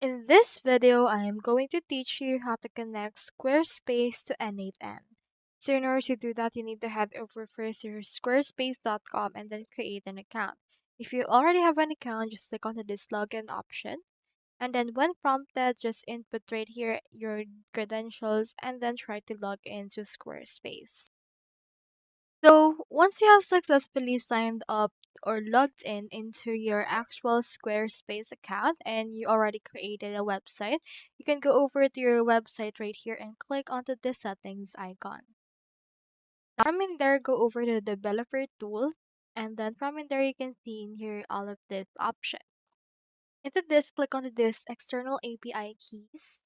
In this video, I am going to teach you how to connect Squarespace to N8N. So in order to do that, you need to head over first to squarespace.com and then create an account. If you already have an account, just click on this login option. And then when prompted, just input right here your credentials and then try to log into Squarespace. So once you have successfully signed up or logged in into your actual Squarespace account and you already created a website, you can go over to your website right here and click onto the settings icon. Now, from in there, go over to the developer tool, and then from in there you can see in here all of this option. Into this, click onto this external API keys.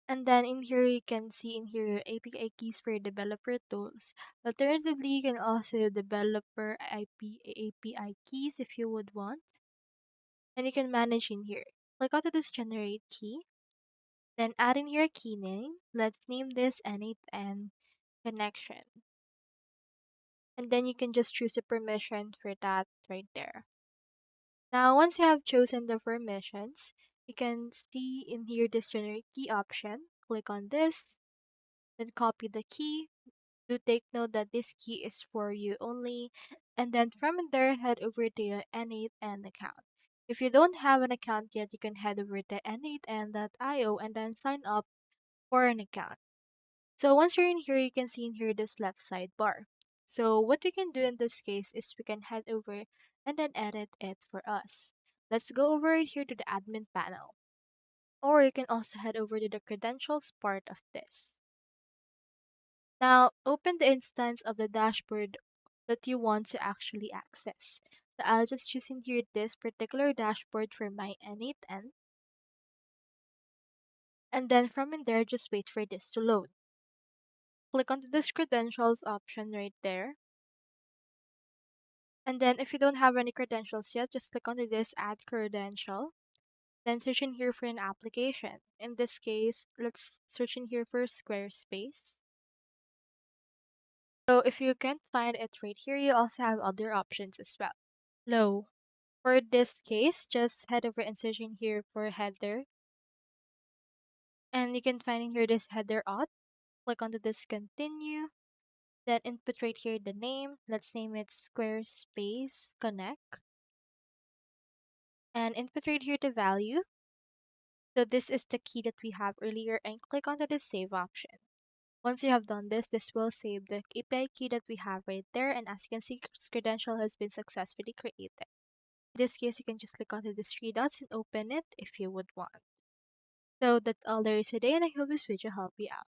And then in here, you can see in here API keys for developer tools. Alternatively, you can also developer API keys if you would want. And you can manage in here. Click onto this generate key. Then add in your key name. Let's name this N8N connection. And then you can just choose a permission for that right there. Now, once you have chosen the permissions, you can see in here this generate key option. Click on this, then copy the key. Do take note that this key is for you only, and then from there head over to your N8N account. If you don't have an account yet, you can head over to n8n.io and then sign up for an account. So once you're in here, you can see in here this left sidebar. So what we can do in this case is we can head over and then edit it for us. Let's go over here to the admin panel. Or you can also head over to the credentials part of this. Now, open the instance of the dashboard that you want to actually access. So I'll just choose in here this particular dashboard for my N8N. And then from in there, just wait for this to load. Click on this credentials option right there. And then if you don't have any credentials yet, just click on this add credential. Then search in here for an application. In this case, let's search in here for Squarespace. So if you can't find it right here, you also have other options as well. Low. For this case, just head over and search in here for header. And you can find in here this header auth. Click onto this continue. Then input right here the name. Let's name it Squarespace Connect. And input right here the value. So this is the key that we have earlier and click onto the save option. Once you have done this, this will save the API key that we have right there, and as you can see, credential has been successfully created. In this case, you can just click onto the three dots and open it if you would want. So that's all there is today, and I hope this video helped you out.